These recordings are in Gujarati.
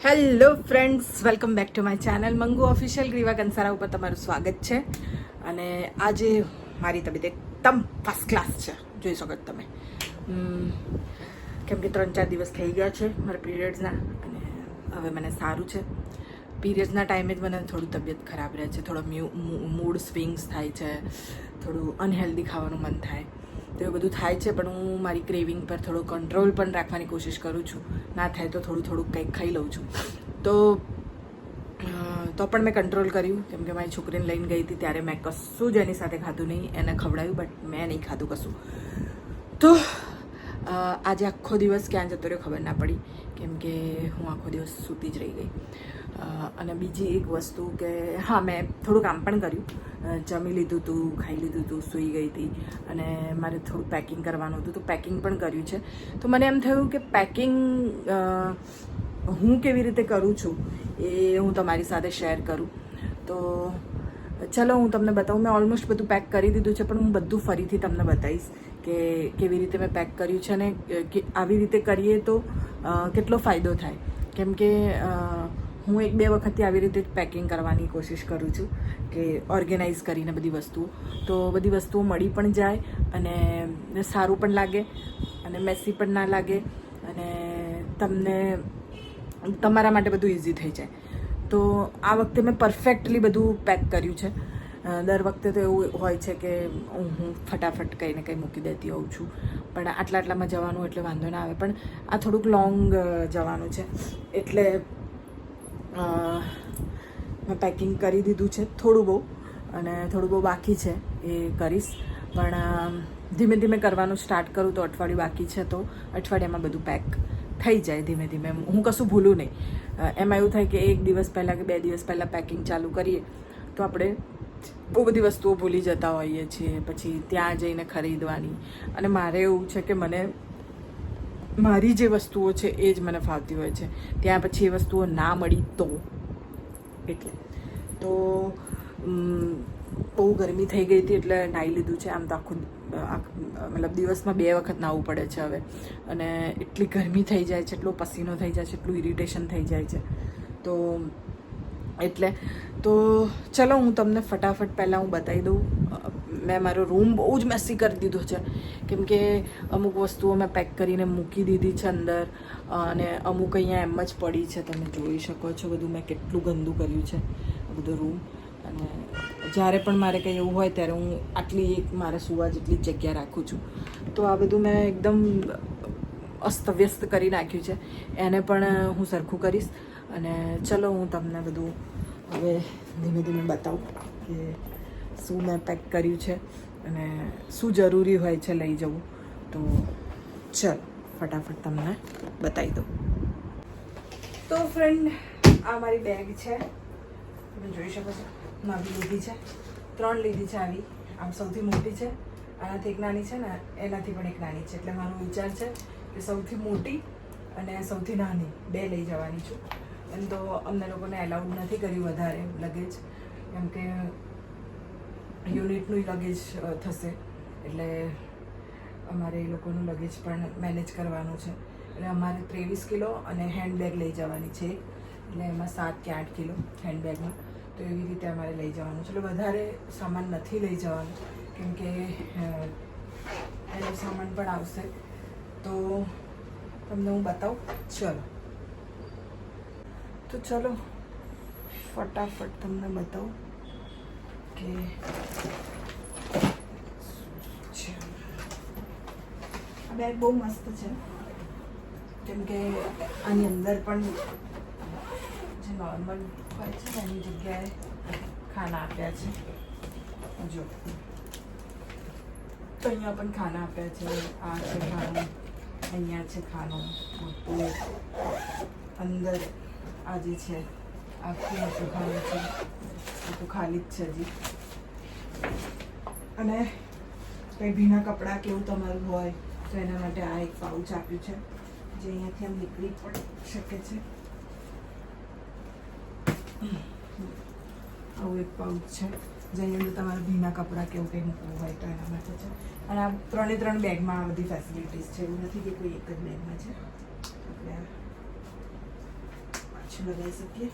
Hello friends, welcome back to my channel Mangu official. Greeva Kansara ઉપર તમારું સ્વાગત છે. અને આજે મારી તબિયત એકદમ ફર્સ્ટ ક્લાસ છે, જોઈ શકો છો તમે. કેમ કે 3-4 દિવસ થઈ ગયા છે મારા પીરિયડ્સના, અને હવે મને સારું છે. પીરિયડ્સના ટાઈમે જ મને થોડું તબિયત ખરાબ રહે છે, થોડો મૂડ સ્વિંગ્સ થાય છે, થોડું અનહેલ્ધી ખાવાનું મન થાય, તો એવું બધું થાય છે. પણ હું મારી ક્રેવિંગ પર થોડો કંટ્રોલ પણ રાખવાની કોશિશ કરું છું. ના થાય તો થોડું કંઈક ખાઈ લઉં છું. તો પણ મેં કંટ્રોલ કર્યું, કેમ કે મારી છોકરીને લઈને ગઈ હતી ત્યારે મેં કશું જ એની સાથે ખાધું નહીં. એને ખવડાવ્યું, બટ મેં નહીં ખાધું કશું. તો આજે આખો દિવસ ક્યાં જતો રહ્યો ખબર ના પડી, કેમ કે હું આખો દિવસ સૂતી જ રહી ગઈ. અને બીજી એક વસ્તુ કે હા, મેં થોડું કામ પણ કર્યું. જમી લીધું હતું, ખાઈ લીધું હતું, સૂઈ ગઈ હતી, અને મારે થોડું પેકિંગ કરવાનું હતું, તો પેકિંગ પણ કર્યું છે. તો મને એમ થયું કે પેકિંગ હું કેવી રીતે કરું છું એ હું તમારી સાથે શેર કરું. તો ચલો હું તમને બતાવું. મેં ઓલમોસ્ટ બધું પેક કરી દીધું છે, પણ હું બધું ફરીથી તમને બતાવીશ કે કેવી રીતે મેં પેક કર્યું છે, અને આવી રીતે કરીએ તો કેટલો ફાયદો થાય. કેમ કે હું 1-2 વખતથી આવી રીતે જ પેકિંગ કરવાની કોશિશ કરું છું, કે ઓર્ગેનાઇઝ કરીને બધી વસ્તુઓ, તો બધી વસ્તુઓ મળી પણ જાય, અને સારું પણ લાગે, અને મેસી પણ ના લાગે, અને તમને તમારા માટે બધું ઇઝી થઈ જાય. તો આ વખતે મેં પરફેક્ટલી બધું પેક કર્યું છે. દર વખતે તો એવું હોય છે કે હું ફટાફટ કંઈ ને કંઈ મૂકી દેતી હોઉં છું, પણ આટલામાં જવાનું એટલે વાંધો ના આવે. પણ આ થોડુંક લોંગ જવાનું છે, એટલે મેં પેકિંગ કરી દીધું છે થોડું બહુ, અને થોડું બહુ બાકી છે એ કરીશ. પણ ધીમે ધીમે કરવાનું સ્ટાર્ટ કરું તો અઠવાડિયું બાકી છે, તો અઠવાડિયામાં બધું પેક થઈ જાય ધીમે ધીમે. હું કશું ભૂલું નહીં. એમાં એવું થાય કે 1 દિવસ પહેલાં કે 2 દિવસ પહેલાં પેકિંગ ચાલુ કરીએ તો આપણે બહુ બધી વસ્તુઓ ભૂલી જતા હોઈએ છીએ, પછી ત્યાં જઈને ખરીદવાની. અને મારે એવું છે કે મને મારી જે વસ્તુઓ છે એ જ મને ફાવતી હોય છે, ત્યાં પછી એ વસ્તુઓ ના મળી તો એટલે. તો બહુ ગરમી થઈ ગઈ હતી એટલે નાહી લીધું છે. આમ તો મતલબ દિવસમાં 2 વખત નાહવું પડે છે હવે, અને એટલી ગરમી થઈ જાય છે, એટલો પસીનો થઈ જાય છે, એટલું ઇરિટેશન થઈ જાય છે. તો એટલે તો ચલો હું તમને ફટાફટ પહેલાં હું બતાવી દઉં. મેં મારો રૂમ બહુ જ મેસી કરી દીધો છે, કેમ કે અમુક વસ્તુઓ મેં પેક કરીને મૂકી દીધી છે અંદર, અને અમુક અહીંયા એમ જ પડી છે. તમે જોઈ શકો છો બધું મેં કેટલું ગંદુ કર્યું છે આ બધો રૂમ. અને જ્યારે પણ મારે કંઈ એવું હોય ત્યારે હું આટલી મારે સુવા જેટલી જ જગ્યા રાખું છું. તો આ બધું મેં એકદમ અસ્તવ્યસ્ત કરી નાખ્યું છે, એને પણ હું સરખું કરીશ. અને ચલો હું તમને બધું હવે ધીમે ધીમે બતાવું કે શું મેં પેક કર્યું છે અને શું જરૂરી હોય છે લઈ જવું. તો ચલો ફટાફટ તમને બતાવી દઉં. તો ફ્રેન્ડ, આ મારી બેગ છે, તમે જોઈ શકો છો. નવી લીધી છે, 3 લીધી છે. આમ સૌથી મોટી છે, આનાથી એક નાની છે, ને એનાથી પણ એક નાની છે. એટલે મારો વિચાર છે કે સૌથી મોટી અને સૌથી નાની 2 લઈ જવાની છું. એમ તો અમને લોકોને એલાઉડ નથી કર્યું વધારે લગેજ, કેમ કે યુનિટનું લગેજ થશે, એટલે અમારે એ લોકોનું લગેજ પણ મેનેજ કરવાનું છે. એટલે અમારે 23 કિલો અને હેન્ડબેગ લઈ જવાની છે, એટલે એમાં 7 કે 8 કિલો હેન્ડબેગમાં. તો એવી રીતે અમારે લઈ જવાનું છે. એટલે વધારે સામાન નથી લઈ જવાનું, કેમ કે એનો સામાન પણ આવશે. તો તમને હું બતાવું. ચલો ફટાફટ તમને બતાવું કે આ બેગ બહુ મસ્ત છે, કેમ કે આની અંદર પણ જે નોર્મલ હોય છે એની જગ્યાએ ખાના આપ્યા છે. જો તો અહીંયા પણ ખાના આપ્યા છે. આ છે ખાનું, અહીંયા છે ખાનું, અંદર આ જે છે આખું મોટું ખાનું છે, આ તો ખાલી જ છે હજી. અને કંઈ ભીના કપડાં કેવું તમારું હોય તો એના માટે આ એક પાઉચ આપ્યું છે, જે અહીંયાથી આમ નીકળી પણ શકે છે. આવું એક પાઉચ છે, જેની અંદર તમારે ભીના કપડાં કેવું કંઈ મૂકવું હોય તો એના માટે છે. અને આ 3 બેગમાં આ બધી ફેસિલિટીઝ છે, એવું નથી કે કોઈ એક જ બેગમાં છે. એટલે છે પાછું લગાવી શકીએ.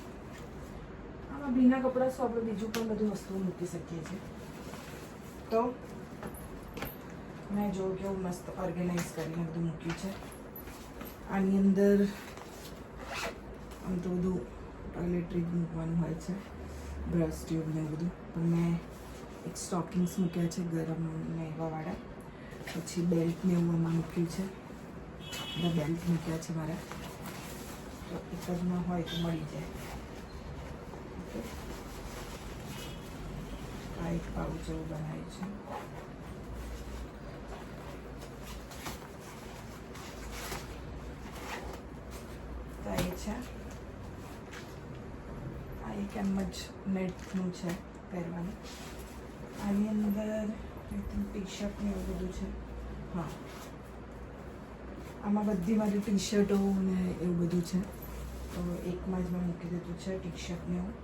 આમાં ભીના કપડાં શું આપણે બીજું પણ બધું વસ્તુઓ મૂકી શકીએ છીએ. તો મેં જો કેવું મસ્ત ઓર્ગેનાઇઝ કરીને બધું મૂક્યું છે. આની અંદર આમ તો બધું ટોયલેટરી મૂકવાનું હોય છે, બ્રશ ટ્યુબ ને બધું, પણ મેં એક સ્ટોકિંગ્સ મૂક્યા છે ગરમ ને એવાવાળા. પછી બેલ્ટ ને એવું એમાં મૂક્યું છે. બધા બેલ્ટ મૂક્યા છે મારા, તો એક જમાં હોય તો મળી જાય. આ એક પાઉચ એવું બનાવ્યું છે. તો એ છે, આ એક એમ જ નેટનું છે પહેરવાનું. આની અંદર ટી શર્ટ ને એવું બધું છે. હા, આમાં બધી મારી ટી શર્ટો ને એવું બધું છે. તો એકમાં જ મેં મૂકી દીધું છે ટી શર્ટ ને એવું.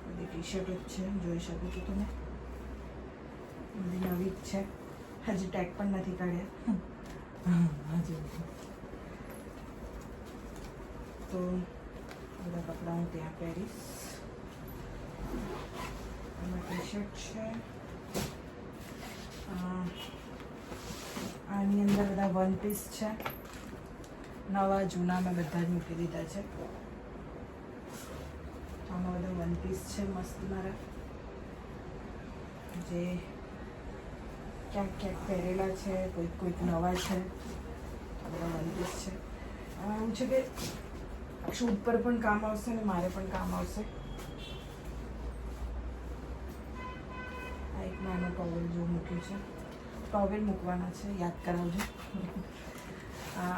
બધી ટી શર્ટો જ છે, જોઈ શકો છો તમે. બધી નવી જ છે, હજી ટેગ પણ નથી કાઢ્યા. હજુ તો બધા કપડાં હું ત્યાં પહેરીશ. આમાં ટી શર્ટ છે. આની અંદર બધા વન પીસ છે, નવા જૂના મેં બધા જ મૂકી દીધા છે. આમાં બધા વન પીસ છે મસ્ત મારા, જે ક્યાંક ક્યાંક પહેરેલા છે, કોઈક નવા છે. આ બધા વન પીસ છે. એવું છે કે શૂટ પર પણ કામ આવશે ને મારે પણ કામ આવશે. આ એક નાનો ટોવેલ જો મૂક્યું છે, ટોવેલ મૂકવાના છે, યાદ કરાવજો.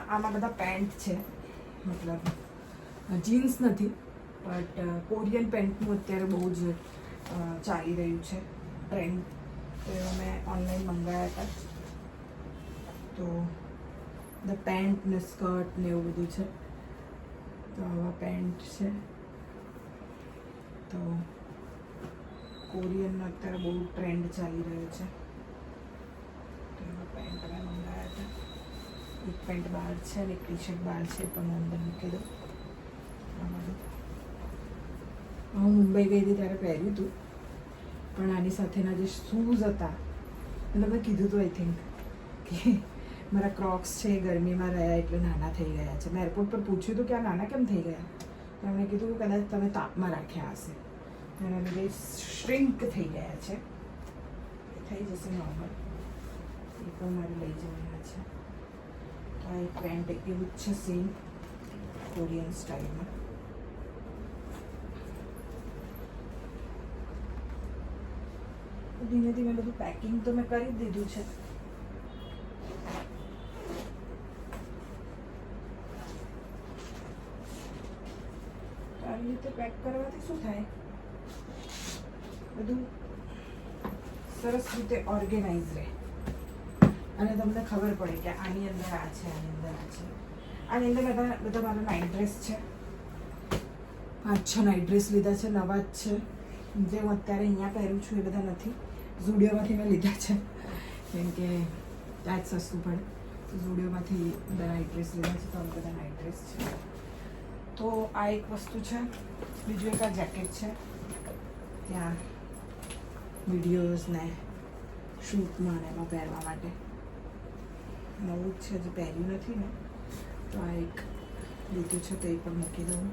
આમાં બધા પેન્ટ છે, મતલબ જીન્સ નથી, બટ કોરિયન પેન્ટનું અત્યારે બહુ જ ચાલી રહ્યું છે ટ્રેન્ડ. તો એવા મેં ઓનલાઈન મંગાવ્યા હતા. તો બધા પેન્ટ ને સ્કર્ટ ને એવું બધું છે. તો આવા પેન્ટ છે. તો કોરિયનનો અત્યારે બહુ ટ્રેન્ડ ચાલી રહ્યો છે. તો એવા પેન્ટ મેં મંગાવ્યા હતા. એક પેન્ટ બહાર છે અને એક ટી શર્ટ બહાર છે, પણ હું અંદર મૂકી દઉં. હું મુંબઈ ગઈ હતી ત્યારે પહેર્યું હતું, પણ આની સાથેના જે શૂઝ હતા, મેં તમને કીધું હતું આઈ થિંક કે મારા ક્રોક્સ છે એ ગરમીમાં રહ્યા એટલે નાના થઈ ગયા છે. મેં એરપોર્ટ પર પૂછ્યું હતું કે આ નાના કેમ થઈ ગયા, તો એમણે કીધું કે કદાચ તમે તાપમાં રાખ્યા હશે, એના લીધે શ્રિંક થઈ ગયા છે. એ થઈ જશે નોર્મલ. એ પણ મારે લઈ જવાના છે. તો આ એક પેન્ટ એવું જ છે, સેમ કોરિયન સ્ટાઇલમાં. ધીમે ધીમે બધું પેકિંગ તો મેં કરી દીધું છે. આવી રીતે પેક કરવાથી શું થાય, બધું સરસ રીતે ઓર્ગેનાઇઝ રહે અને તમને ખબર પડે કે આની અંદર આ છે, આની અંદર આ છે. આની અંદર બધા મારા નાઇટ ડ્રેસ છે. 5-6 નાઇટ ડ્રેસ લીધા છે, નવા જ છે. જે હું અત્યારે અહીંયા પહેરું છું એ બધા નથી, ઝુડિયોમાંથી મેં લીધા છે, કેમ કે ત્યાં જ સસ્તું પડે. તો ઝુડિયોમાંથી બધા નાઇટ ડ્રેસ લીધા છે. તો આ બધા નાઇટ ડ્રેસ છે. તો આ એક વસ્તુ છે. બીજું એક આ જેકેટ છે, ત્યાં વિડીયોઝ ને શૂટમાં ને એમાં પહેરવા માટે. નવું જ છે, હજી પહેર્યું નથી ને, તો આ એક લીધું છે, તો એ પણ મૂકી દઉં.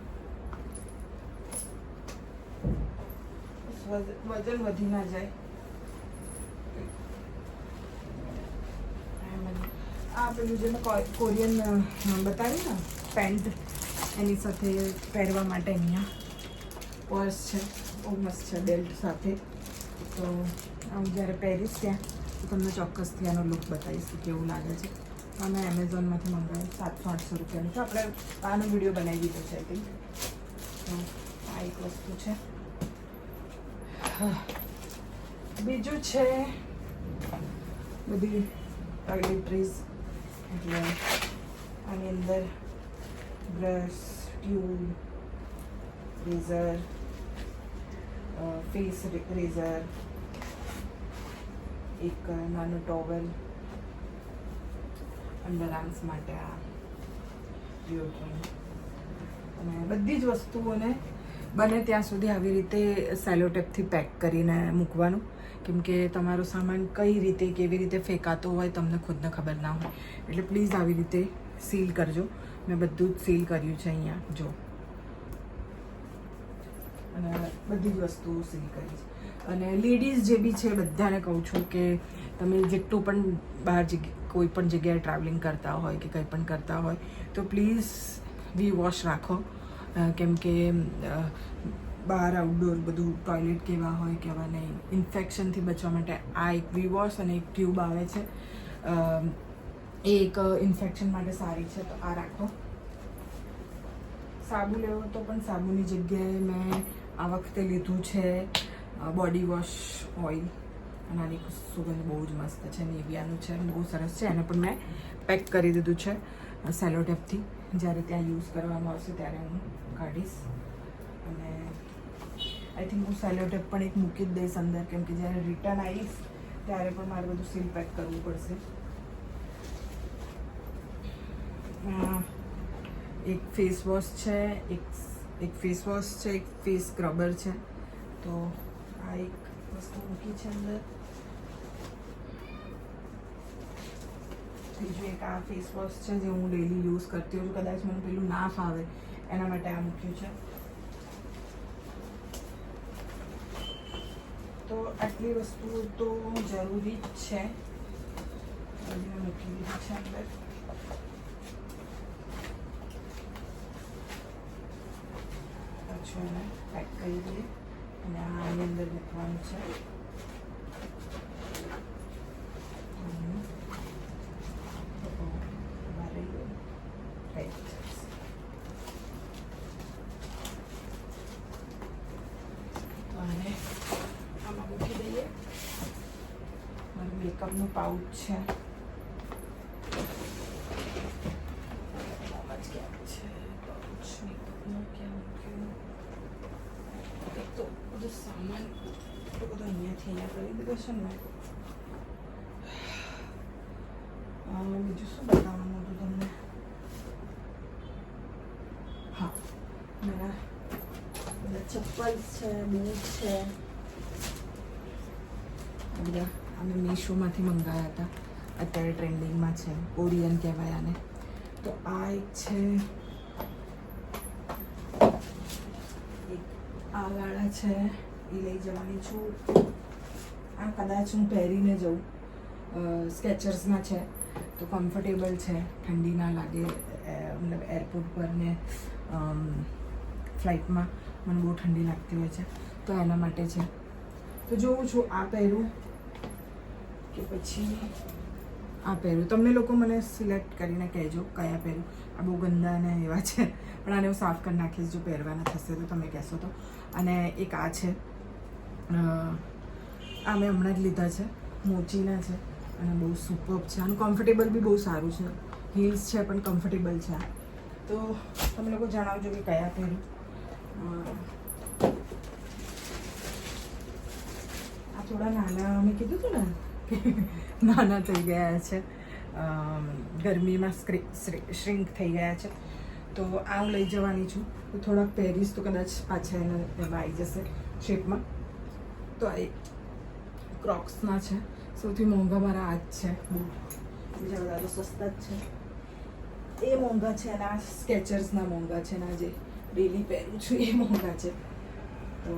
વજન વધી ના જાય. આ પેલું જે મેં કોરિયન બતાવ્યું ને પેન્ટ, એની સાથે પહેરવા માટે અહીંયા પર્સ છે, બહુ મસ્ત છે બેલ્ટ સાથે. તો હું જ્યારે પહેરીશ ત્યાં તો તમને ચોક્કસથી આનો લુક બતાવીશ કે કેવું લાગે છે. અમે એમેઝોનમાંથી મંગાવ્યું, 700-800 રૂપિયાનું છે. આપણે આનો વિડીયો બનાવી દીધો છે આઈ થિંક. તો આ એક વસ્તુ છે. બીજું છે બધી ટોયલેટરીઝ, એટલે આની અંદર brush, tube, razor, face razor, એક નાનું ટોવેલ, અંડર આર્મ્સ માટે આ ડિઓડ્રન્ટ, અને બધી જ વસ્તુઓને બને ત્યાં સુધી આવી રીતે સેલો ટેપથી પેક કરીને મૂકવાનું, કેમ કે તમારો સામાન કઈ રીતે કેવી રીતે ફેંકાતો હોય તમને ખુદને ખબર ના હોય. એટલે પ્લીઝ આવી રીતે સીલ કરજો. મેં બધું જ સીલ કર્યું છે અહીંયા જો, અને બધી જ વસ્તુઓ સીલ કરી છે. અને લેડીઝ જે બી છે બધાને કહું છું કે તમે જેટલું પણ બહાર કોઈ પણ જગ્યાએ ટ્રાવેલિંગ કરતા હોય કે કંઈ પણ કરતા હોય તો પ્લીઝ વી વોશ રાખો, કેમ કે બહાર આઉટડોર બધું ટોયલેટ કેવા હોય કેવા નહીં, ઇન્ફેક્શનથી બચવા માટે આ એક વી વોશ અને એક ટ્યુબ આવે છે, એ એક ઇન્ફેક્શન માટે સારી છે, તો આ રાખો. સાબુ લેવો તો પણ સાબુની જગ્યાએ મેં આ વખતે લીધું છે બોડી વોશ ઓઇલ, અને આની સુગંધ બહુ જ મસ્ત છે, નિવિયાનું છે, બહુ સરસ છે. એને પણ મેં પેક કરી દીધું છે સેલો ટેપથી. જ્યારે ત્યાં યુઝ કરવામાં આવશે ત્યારે હું કાઢીશ. અને આઈ થિંક હું સેલો ટેપ પણ એક મૂકી જ દઈશ અંદર, કેમ કે જ્યારે રિટર્ન આવીશ ત્યારે પણ મારે બધું સીલ પેક કરવું પડશે. એક ફેસ વોશ છે, એક ફેસ વોશ છે, એક ફેસ સ્ક્રબર છે, તો આ એક વસ્તુ મૂકી છે અંદર. બીજું એક આ ફેસ વોશ છે જે હું ડેલી યુઝ કરતી હોઉં, કદાચ મને પેલું ના ફાવે એના માટે આ મૂક્યું છે. તો આટલી વસ્તુઓ તો જરૂરી જ છે, મેં મૂકી દીધી છે અંદર. પાછું એને પેક કરી દઈએ અને આની અંદર મૂકવાનું છે. અને આમાં મૂકી દઈએ. મારું મેકઅપનું પાઉચ છે, સામાન એટલો બધો અહીંયાથી અહીંયા કરી દીધો છે ને. બીજું શું બતાવવાનું હતું તમને? હા, મારા બધા ચપ્પલ છે, બૂટ છે, બધા અમે મીશોમાંથી મંગાવ્યા હતા, અત્યારે ટ્રેન્ડિંગમાં છે, ઓરિયન કહેવાય આને. તો આ એક છે, આ વાળા છે, એ લઈ જવાની છું. આ કદાચ હું પહેરીને જઉં, સ્કેચર્સના છે, તો કમ્ફર્ટેબલ છે, ઠંડી ના લાગે. મતલબ એરપોર્ટ પર ને ફ્લાઇટમાં મને બહુ ઠંડી લાગતી હોય છે, તો એના માટે છે. તો જોઉં છું આ પહેરું કે પછી આ પહેરું. તમને લોકો મને સિલેક્ટ કરીને કહેજો કયા પહેરું. આ બહુ ગંદા ને એવા છે, પણ આને હું સાફ કરી નાખીશ જો પહેરવાના થશે તો, તમે કહેશો તો. અને એક આ છે, આ મેં હમણાં જ લીધા છે, મોચીના છે, અને બહુ સુપર્બ છે. આનું કમ્ફર્ટેબલ બી બહુ સારું છે, હીલ્સ છે પણ કમ્ફર્ટેબલ છે. તો તમે લોકો જણાવજો કે કયા પહેરું. આ થોડા નાના, મેં કીધું હતું ને કે નાના થઈ ગયા છે, ગરમીમાં શ્રિંક થઈ ગયા છે, તો આ હું લઈ જવાની છું. તો થોડાક પહેરીશ તો કદાચ પાછા એમાં આવી જશે શેપમાં. તો આ એક ક્રોક્સના છે, સૌથી મોંઘા મારા આ જ છે બૂટ, બીજા બધા તો સસ્તા જ છે. એ મોંઘા છે અને આ સ્કેચર્સના મોંઘા છે, ને જે ડેલી પહેરું છું એ મોંઘા છે. તો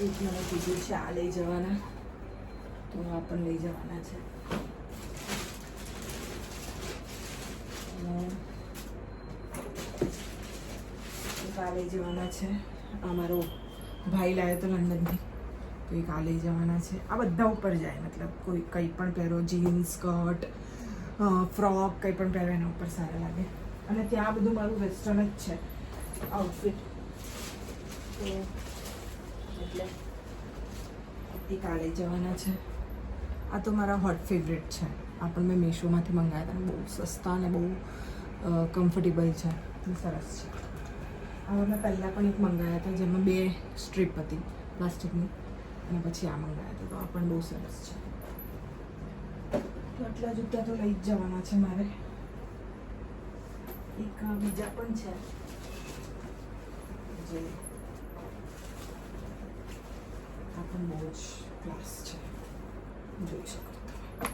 એક મને કીધું છે આ લઈ જવાના, તો આ પણ લઈ જવાના છે. આ લઈ જવાના છે. અમારો ભાઈ લાવ્યો તો લંડનથી, તો એક આ લઈ જવાના છે. આ બધા ઉપર જાય, મતલબ કોઈ કંઈ પણ પહેરો, જીન્સ, સ્કર્ટ, ફ્રોક, કંઈ પણ પહેરો એના ઉપર સારા લાગે. અને ત્યાં બધું મારું વેસ્ટર્ન જ છે આઉટફિટ, તો એટલે એક આ લઈ જવાના છે. આ તો મારા હોટ ફેવરેટ છે, આ પણ મેં મીશોમાંથી મંગાવ્યા હતા, બહુ સસ્તા અને બહુ કમ્ફર્ટેબલ છે, સરસ છે. હવે મેં પહેલાં પણ એક મંગાવ્યા હતા જેમાં 2 સ્ટ્રીપ હતી પ્લાસ્ટિકની, અને પછી આ મંગાવ્યા હતા, તો આ પણ બહુ સરસ છે. તો આટલા જૂતા તો લઈ જ જવાના છે મારે. એક બીજા પણ છે જે આ પણ બહુ જ ક્લાસ છે, જોઈ શકો તમે.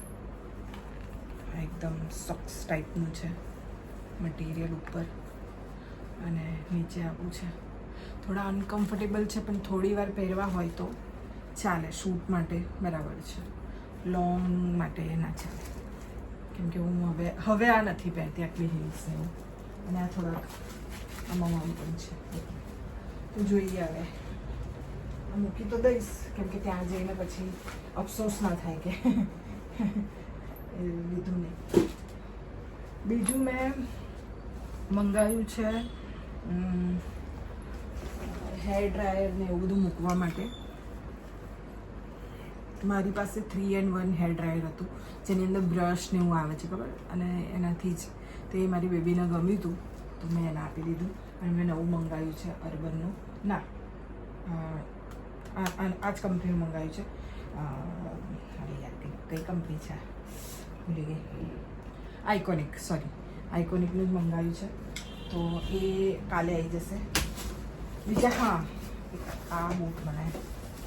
આ એકદમ સોક્સ ટાઈપનું છે મટીરિયલ ઉપર, અને નીચે આવું છે. થોડા અનકમ્ફર્ટેબલ છે, પણ થોડી વાર પહેરવા હોય તો ચાલે. શૂટ માટે બરાબર છે, લોંગ માટે ના ચાલે. કેમ કે હું હવે આ નથી પહેરતી આટલી હિલ્સ ને એવું. અને આ થોડાક આમાં પણ છે, તો જોઈએ હવે. આ મૂકી તો દઈશ, કેમ કે ત્યાં જઈને પછી અફસોસ ના થાય કે લીધું નહીં. બીજું મેં મંગાવ્યું છે હેર ડ્રાયર ને એવું બધું મૂકવા માટે. મારી પાસે 3-in-1 હેર ડ્રાયર હતું, જેની અંદર બ્રશ ને એવું આવે છે, ખબર? અને એનાથી જ તે મારી બેબીને ગમ્યું હતું, તો મેં એને આપી દીધું. અને મેં નવું મંગાવ્યું છે અર્બનનું, ના આ જ કંપનીનું મંગાવ્યું છે. અરે યાર કઈ કંપની છે ભૂલી ગઈ. આઇકોનિક, સોરી, આઇકોનિકનું જ મંગાવ્યું છે. તો એ કાલે આવી જશે. બીજા હા, આ બૂટ મને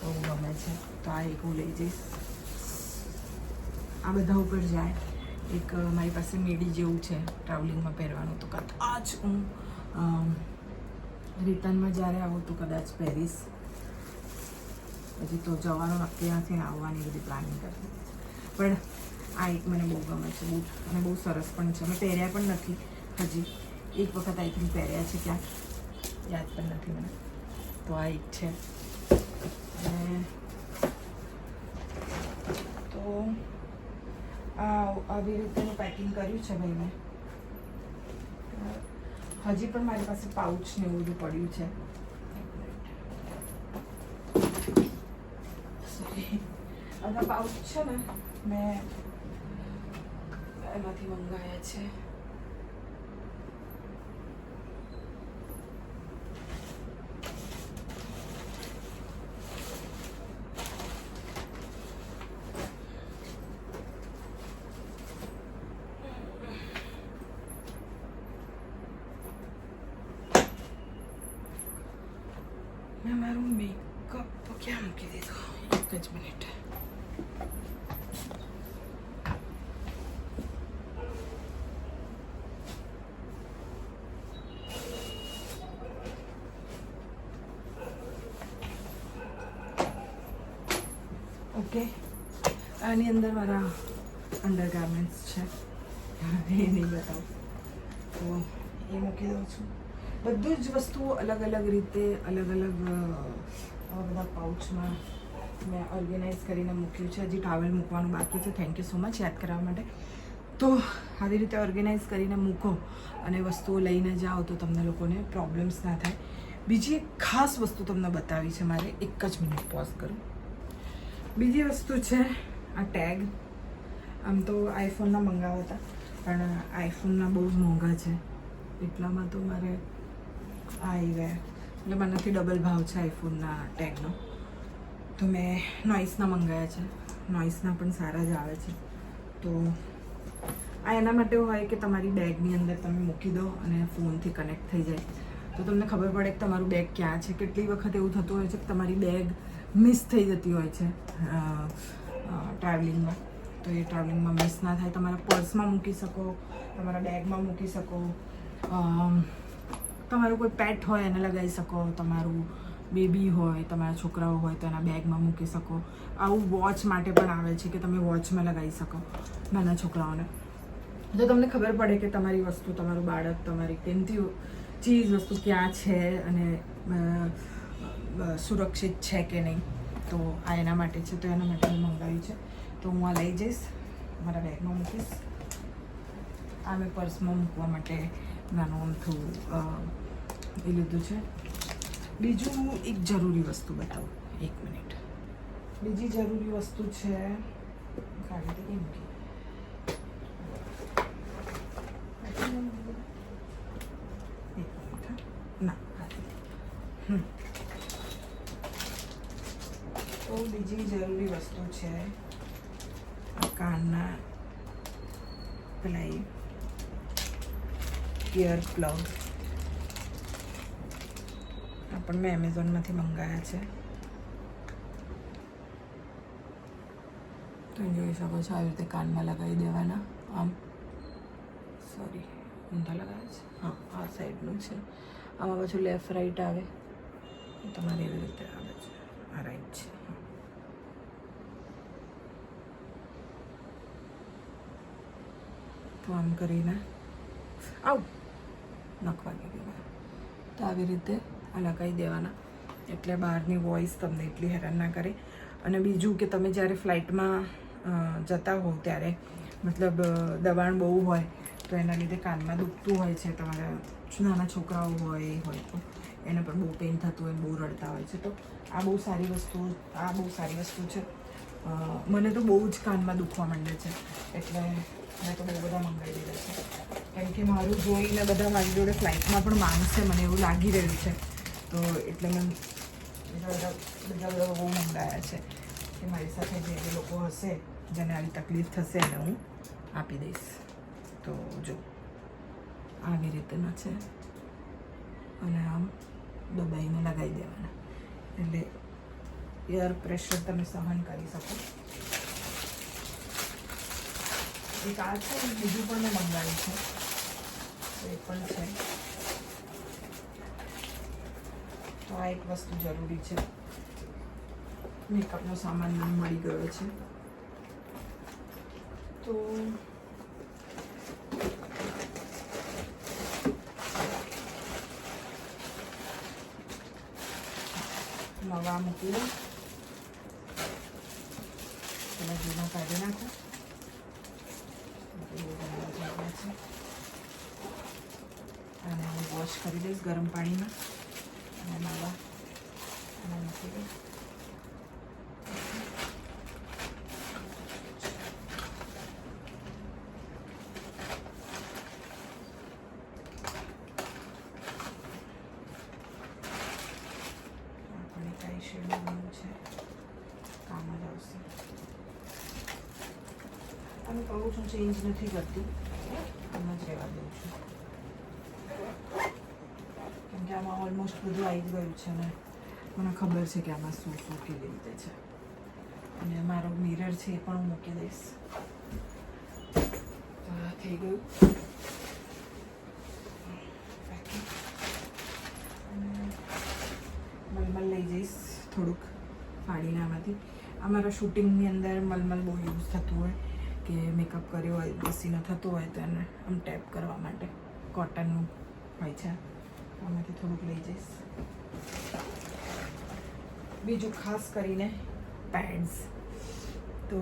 બહુ ગમે છે, તો આ એક હું લઈ જઈશ. આ બધા ઉપર જાય. એક મારી પાસે મેડી જેવું છે ટ્રાવેલિંગમાં પહેરવાનું, તો કદાચ હું રિટર્નમાં જ્યારે આવું તો કદાચ પહેરીશ. હજી તો જવાનું નક્કી નથી, આવવાની બધી પ્લાનિંગ કરતી. પણ આ એક મને બહુ ગમે છે બૂટ, અને બહુ સરસ પણ છે. મેં પહેર્યા પણ નથી હજી, એક વખત આઈ થિંક પહેર્યા છે ક્યાંક, યાદ પણ નથી મને. તો આ એક છે. અને તો આવી રીતેનું પેકિંગ કર્યું છે ભાઈ મેં. હજી પણ મારી પાસે પાઉચ ને એવું બધું પડ્યું છે. બધા પાઉચ છે ને, મેં એમાંથી મંગાવ્યા છે. મેં મારું મેકઅપ ક્યાં મૂકી દીધો? એક જ મિનિટ. ઓકે, આની અંદર મારા અંડરગાર્મેન્ટ્સ છે, એ નહીં બતાવું, તો એ મૂકી દઉં છું. બધું જ વસ્તુઓ અલગ અલગ રીતે, અલગ અલગ બધા પાઉચમાં મેં ઓર્ગેનાઇઝ કરીને મૂક્યું છે. હજી ટાવેલ મૂકવાનું બાકી છે. થેન્ક યુ સો મચ યાદ કરાવવા માટે. તો આવી રીતે ઓર્ગેનાઇઝ કરીને મૂકો અને વસ્તુઓ લઈને જાઓ તો તમને લોકોને પ્રોબ્લેમ્સ ના થાય. બીજી એક ખાસ વસ્તુ તમને બતાવી છે મારે, એક જ મિનિટ પોઝ કરું. બીજી વસ્તુ છે આ ટેગ. આમ તો આઈફોનના મંગાવ્યા હતા, પણ આઈફોનના બહુ જ મોંઘા છે, એટલામાં તો મારે આવી ગયા. એટલે મનાથી ડબલ ભાવ છે આઈફોનના ટેગનો. તો મેં નોઇસના મંગાવ્યા છે. નોઇસના પણ સારા જ આવે છે. તો આ એના માટે હોય કે તમારી બેગની અંદર તમે મૂકી દો અને ફોનથી કનેક્ટ થઈ જાય, તો તમને ખબર પડે કે તમારું બેગ ક્યાં છે. કેટલી વખત એવું થતું હોય છે કે તમારી બેગ મિસ થઈ જતી હોય છે ટ્રાવેલિંગમાં. તો એ ટ્રાવેલિંગમાં મિસ ના થાય. તમારા પર્સમાં મૂકી શકો, તમારા બેગમાં મૂકી શકો, તમારું કોઈ પેટ હોય એને લગાવી શકો, તમારું બેબી હોય, તમારા છોકરાઓ હોય તો એના બેગમાં મૂકી શકો. આવું વોચ માટે પણ આવે છે કે તમે વોચમાં લગાવી શકો નાના છોકરાઓને. તો તમને ખબર પડે કે તમારી વસ્તુ, તમારું બાળક, તમારી કિંમતી ચીજ વસ્તુ ક્યાં છે અને સુરક્ષિત છે કે નહીં. તો આ એના માટે છે, તો એના માટે મેં મંગાવ્યું છે. તો હું આ લઈ જઈશ, મારા બેગમાં મૂકીશ. આ મેં પર્સમાં મૂકવા માટે નાનું અમથું એ લીધું છે. બીજું એક જરૂરી વસ્તુ બતાવું, એક મિનિટ. બીજી જરૂરી વસ્તુ છે, કાઢી દઈએ મૂકી. ના, તો બીજી જરૂરી વસ્તુ છે આ કાનના પેલા ઇયર પ્લગ. આ પણ મેં એમેઝોનમાંથી મંગાવ્યા છે. તમે જોઈ શકો છો આવી રીતે કાનમાં લગાવી દેવાના. આમ સોરી ઊંધા લગાવે છે. હા, આ સાઈડનું છે. આમાં પાછું લેફ્ટ રાઈટ આવે. તમારે એવી રીતે આવે છે. આ રાઈટ છે. તો આમ કરીને આવ નખવાની દેવાના. તો આવી રીતે આ લગાવી દેવાના એટલે બહારની વોઇસ તમને એટલી હેરાન ના કરે. અને બીજું કે તમે જ્યારે ફ્લાઇટમાં જતા હો ત્યારે મતલબ દબાણ બહુ હોય તો એના લીધે કાનમાં દુખતું હોય છે. તમારા નાના છોકરાઓ હોય એ હોય તો એને પણ બહુ પેઇન થતું હોય, બહુ રડતા હોય છે. તો આ બહુ સારી વસ્તુ છે. મને તો બહુ જ કાનમાં દુખવા માંડે છે એટલે મેં તો બહુ બધા મંગાવી દીધા છે. કેમ કે મારું જોઈને બધા મારી જોડે ફ્લાઇટમાં પણ માંગશે, મને એવું લાગી રહ્યું છે. તો એટલે મેં બધા બહુ મંગાવ્યા છે કે મારી સાથે જે લોકો હશે જેને આવી તકલીફ થશે એને હું આપી દઈશ. તો જો આવી રીતના છે અને આમ દબાઈને લગાવી દેવાના એટલે એર પ્રેશર તમે સહન કરી શકો. એક આ છે, બીજું પણ મેં મંગાવ્યું છે. એ પણ છે. તો આ એક વસ્તુ જરૂરી છે. મેકઅપનો સામાન મળી ગયો છે. તો નવા મૂકી દો. પેલા જૂના કાઢી નાખો. અને હું વોશ કરી દઈશ ગરમ પાણીમાં અને નવા મૂકી દઈશ. કામ જ આવશે. અને કહું છું ચેન્જ નથી કરતી, આમ જ રહેવા દઉં છું. કેમ કે આમાં ઓલમોસ્ટ બધું આવી જ ગયું છે ને મને ખબર છે કે આમાં શું શું કેવી રીતે છે. અને મારો મિરર છે એ પણ હું મૂકી દઈશ. થઈ ગયું. મલમલ લઈ જઈશ થોડુંક ફાડીને આમાંથી. અમારા શૂટિંગની અંદર મલમલ બહુ યુઝ થતું હોય કે મેકઅપ કર્યો હોય, પસીનો થતો હોય તો એને આમ ટેપ કરવા માટે કોટનનું હોય છે. આમાંથી થોડુંક લઈ જઈશ. બીજું ખાસ કરીને પેડ્સ. તો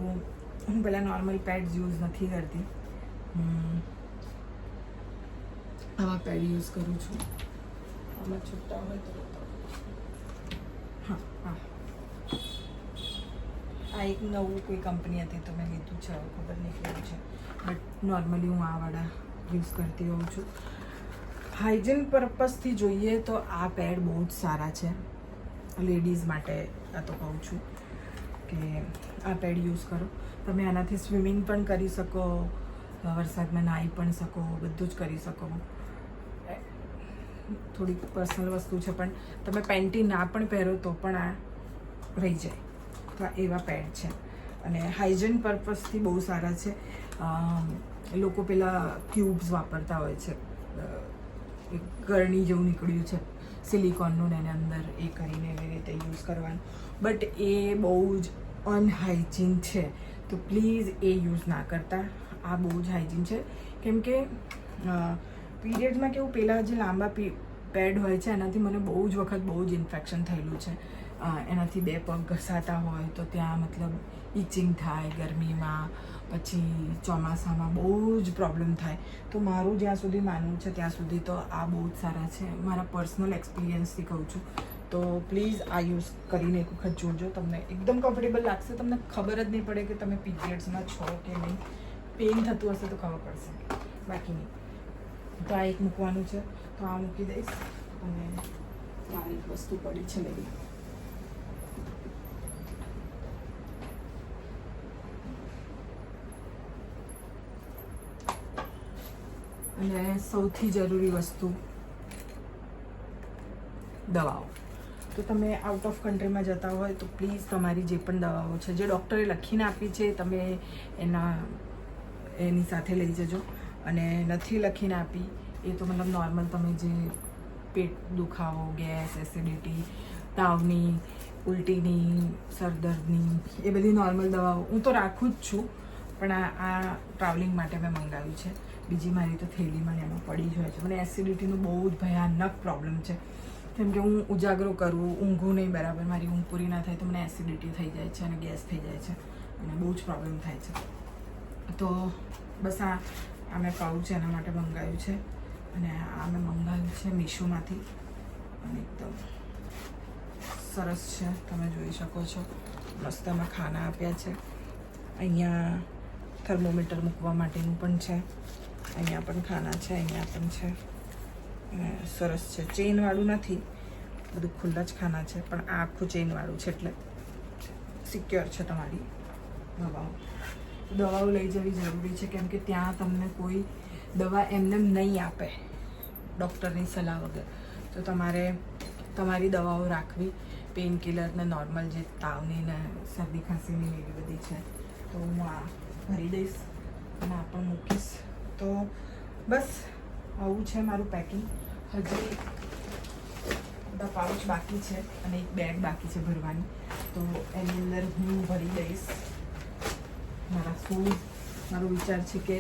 હું પહેલાં નોર્મલ પેડ્સ યુઝ નથી કરતી. આવા પેડ યુઝ કરું છું. આમાં છૂટા હોય તો હા, આ એક નવું કોઈ કંપની હતી તો મેં લીધું છે. હવે ખબર નહીં કેવું છે, બટ નોર્મલી હું આવાળા યુઝ કરતી હોઉં છું. હાઇજીન પર્પઝથી જોઈએ તો આ પેડ બહુ જ સારા છે લેડીઝ માટે. આ તો કહું છું કે આ પેડ યુઝ કરો. તમે આનાથી સ્વિમિંગ પણ કરી શકો, વરસાદમાં નાહી પણ શકો, બધું જ કરી શકો. થોડીક પર્સનલ વસ્તુ છે પણ તમે પેન્ટી ના પણ પહેરો તો પણ આ રહી જાય. તો આ એવા પેડ છે અને હાઇજીન પર્પઝથી બહુ સારા છે. લોકો પેલા ક્યુબ્સ વાપરતા હોય છે, એક ગરણી જેવું નીકળ્યું છે સિલિકોનનું ને એને અંદર એ કરીને એવી રીતે યુઝ કરવાનું. બટ એ બહુ જ અનહાઇજીન છે. તો પ્લીઝ એ યુઝ ના કરતા. આ બહુ જ હાઇજીન છે. કેમ કે પીરિયડ્સમાં કેવું પહેલાં જે લાંબા પેડ હોય છે એનાથી મને બહુ જ વખત બહુ જ ઇન્ફેક્શન થયેલું છે. એનાથી બે પગ ઘસાતા હોય તો ત્યાં મતલબ ઇચિંગ થાય ગરમીમાં, પછી ચોમાસામાં બહુ જ પ્રોબ્લેમ થાય. તો મારું જ્યાં સુધી માનવું છે ત્યાં સુધી તો આ બહુ જ સારા છે. મારા પર્સનલ એક્સપિરિયન્સથી કહું છું. તો પ્લીઝ આ યુઝ કરીને એક વખત જોજો. તમને એકદમ કમ્ફર્ટેબલ લાગશે. તમને ખબર જ નહીં પડે કે તમે પીરિયડ્સમાં છો કે નહીં. પેઇન થતું હશે તો ખબર પડશે, બાકી નહીં. તો આ એક મૂકવાનું છે તો આ મૂકી દઈશ. અને આ એક વસ્તુ પડી છે લેવી. અને સૌથી જરૂરી વસ્તુ દવાઓ. તો તમે આઉટ ઓફ કન્ટ્રીમાં જતા હોય તો પ્લીઝ તમારી જે પણ દવાઓ છે જે ડૉક્ટરે લખીને આપી છે તમે એની સાથે લઈ જજો. અને નથી લખીને આપી એ તો મતલબ નોર્મલ તમે જે પેટ દુખાવો, ગેસ, એસિડિટી, તાવની, ઉલટીની, સરદર્દની એ બધી નોર્મલ દવાઓ હું તો રાખું જ છું. પણ આ ટ્રાવેલિંગ માટે મેં મંગાવ્યું છે. બીજી મારી તો થેલીમાં એમાં પડી જ હોય છે. મને એસિડિટીનો બહુ જ ભયાનક પ્રોબ્લેમ છે. કેમ કે હું ઉજાગરો કરું, ઊંઘું નહીં બરાબર, મારી ઊંઘ પૂરી ના થાય તો મને એસિડિટી થઈ જાય છે અને ગેસ થઈ જાય છે અને બહુ જ પ્રોબ્લેમ થાય છે. તો બસ આ મેં પાઉચ એના માટે મંગાવ્યું છે. અને આ મેં મંગાવ્યું છે મીશોમાંથી અને એકદમ સરસ છે. તમે જોઈ શકો છો મસ્ત એમાં ખાના આપ્યા છે. અહીંયા થર્મોમીટર મૂકવા માટેનું પણ છે. અહીંયા પણ ખાના છે, અહીંયા પણ છે. સરસ છે. ચેઇનવાળું નથી, બધું ખુલ્લા જ ખાના છે. પણ આ આખું ચેઇનવાળું છે એટલે સિક્યોર છે તમારી દવાઓ. દવાઓ લઈ જવી જરૂરી છે કેમ કે ત્યાં તમને કોઈ દવા એમને નહીં આપે ડૉક્ટરની સલાહ વગર. તો તમારે તમારી દવાઓ રાખવી. પેઇન કિલર ને નોર્મલ જે તાવની ને શરદી ખાંસીની એવી બધી છે તો હું આ ભરી દઈશ અને આ પણ મૂકીશ. તો બસ આવું છે મારું પેકિંગ. હજી બધા પાઉચ બાકી છે અને એક બેગ બાકી છે ભરવાની. તો એની અંદર હું ભરી દઈશ મારા શૂઝ. મારો વિચાર છે કે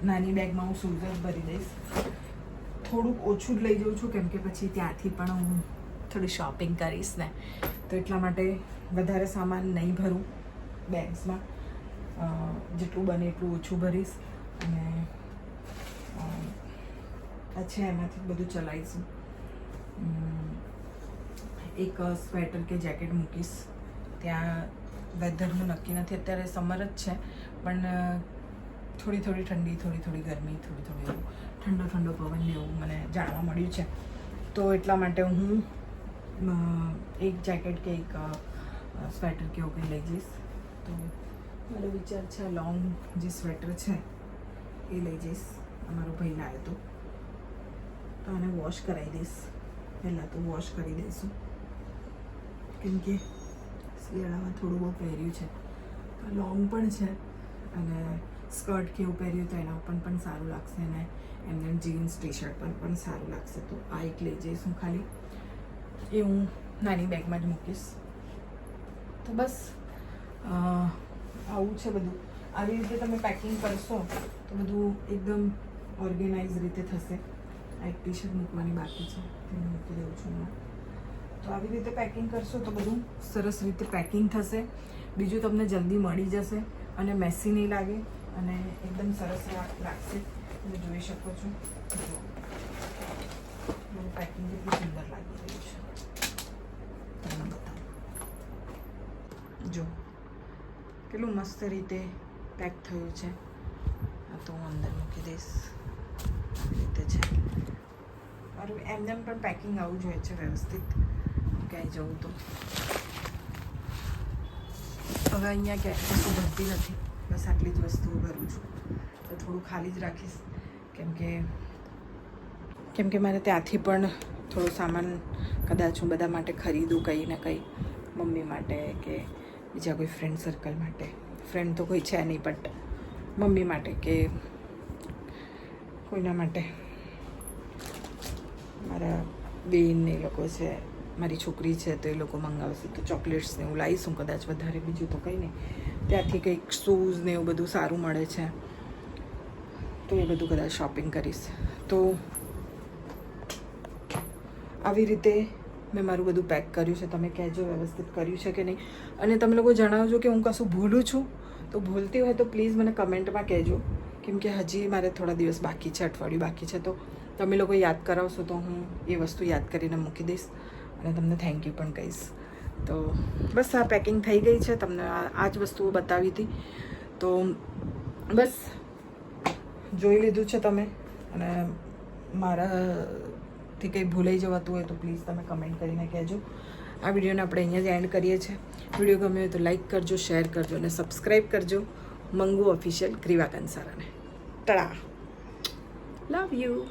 નાની બેગમાં હું શૂઝ જ ભરી દઈશ. થોડુંક ઓછું જ લઈ જાઉં છું કેમ કે પછી ત્યાંથી પણ હું થોડી શોપિંગ કરીશ ને, તો એટલા માટે વધારે સામાન નહીં ભરું બેગ્સમાં. જેટલું બને એટલું ઓછું ભરીશ અને છે એમાંથી બધું ચલાવીશું. એક સ્વેટર કે જેકેટ મૂકીશ. ત્યાં વેધરનું નક્કી નથી, અત્યારે સમર જ છે પણ થોડી થોડી ઠંડી, થોડી થોડી ગરમી, થોડી થોડી એવું ઠંડો ઠંડો પવન એવું મને જાણવા મળ્યું છે. તો એટલા માટે હું એક જેકેટ કે એક સ્વેટર કે એવું કંઈ લઈ જઈશ. તો મારો વિચાર છે લોંગ જે સ્વેટર છે એ લઈ જઈશ. અમારો ભાઈ લાવ્યો તો આને વોશ કરાવી દઈશ. પહેલાં તો વોશ કરી દઈશું કેમ કે શિયાળામાં થોડું બહુ પહેર્યું છે. લોંગ પણ છે અને સ્કર્ટ કે એવું પહેર્યું તો એના ઉપર પણ સારું લાગશે અને એમને જીન્સ ટી શર્ટ પર પણ સારું લાગશે. તો આ એક લઈ જઈશ હું ખાલી. એ હું નાની બેગમાં જ મૂકીશ. તો બસ આવું છે બધું. આવી રીતે તમે પેકિંગ કરશો તો બધું એકદમ ઓર્ગેનાઇઝ રીતે થશે. આ એક ટી શર્ટ મૂકવાની બાકી છે, તેને મૂકી દઉં છું હું. તો આવી રીતે પેકિંગ કરશો તો બધું સરસ રીતે પેકિંગ થશે. બીજું તમને જલ્દી મળી જશે અને મેસી નહીં લાગે અને એકદમ સરસ લાગશે. તમે જોઈ શકો છો મારું પેકિંગ કેટલું સુંદર લાગી રહ્યું છે. તમને બતાવું, જો કેટલું મસ્ત રીતે પેક થયું છે. આ તો હું અંદર મૂકી દઈશ. આવી રીતે છે મારું. એમને પણ પેકિંગ આવું જ હોય છે વ્યવસ્થિત, ક્યાંય જવું તો. હવે અહીંયા ક્યાંય વસ્તુ ભરતી નથી, બસ આટલી જ વસ્તુઓ ભરું છું. તો થોડું ખાલી જ રાખીશ કેમ કે મારે ત્યાંથી પણ થોડો સામાન કદાચ હું બધા માટે ખરીદું, કંઈ ને કંઈ, મમ્મી માટે કે બીજા કોઈ ફ્રેન્ડ સર્કલ માટે. ફ્રેન્ડ તો કોઈ છે નહીં બટ મમ્મી માટે કે કોઈના માટે, મારા બેન એ લોકો છે, મારી છોકરી છે તો એ લોકો મંગાવશે તો ચોકલેટ્સ ને એવું લાવીશું કદાચ વધારે. બીજું તો કંઈ નહીં. ત્યાંથી કંઈક શૂઝ ને એવું બધું સારું મળે છે તો એ બધું કદાચ શોપિંગ કરીશ. તો આવી રીતે મેં મારું બધું પેક કર્યું છે. તમે કહેજો વ્યવસ્થિત કર્યું છે કે નહીં. અને તમે લોકો જણાવજો કે હું કશું ભૂલું છું. તો ભૂલતી હોય તો પ્લીઝ મને કમેન્ટમાં કહેજો કેમ કે હજી મારે થોડા દિવસ બાકી છે, અઠવાડિયું બાકી છે. તો તમે લોકો યાદ કરાવશો તો હું એ વસ્તુ યાદ કરીને મૂકી દઈશ અને તમને થેન્ક યુ પણ કહીશ. તો બસ આ પેકિંગ થઈ ગઈ છે. તમને આ જ વસ્તુઓ બતાવી હતી તો બસ જોઈ લીધું છે તમે. અને મારાથી કંઈ ભૂલાઈ જવાતું હોય તો પ્લીઝ તમે કમેન્ટ કરીને કહેજો. આ વિડીયોને આપણે અહીંયા જ એન્ડ કરીએ છીએ. વિડીયો ગમ્યો હોય તો લાઈક કરજો, શેર કરજો અને સબસ્ક્રાઈબ કરજો. મંગુ ઓફિશિયલ ગ્રીવા કંસારાને. Tada, love you.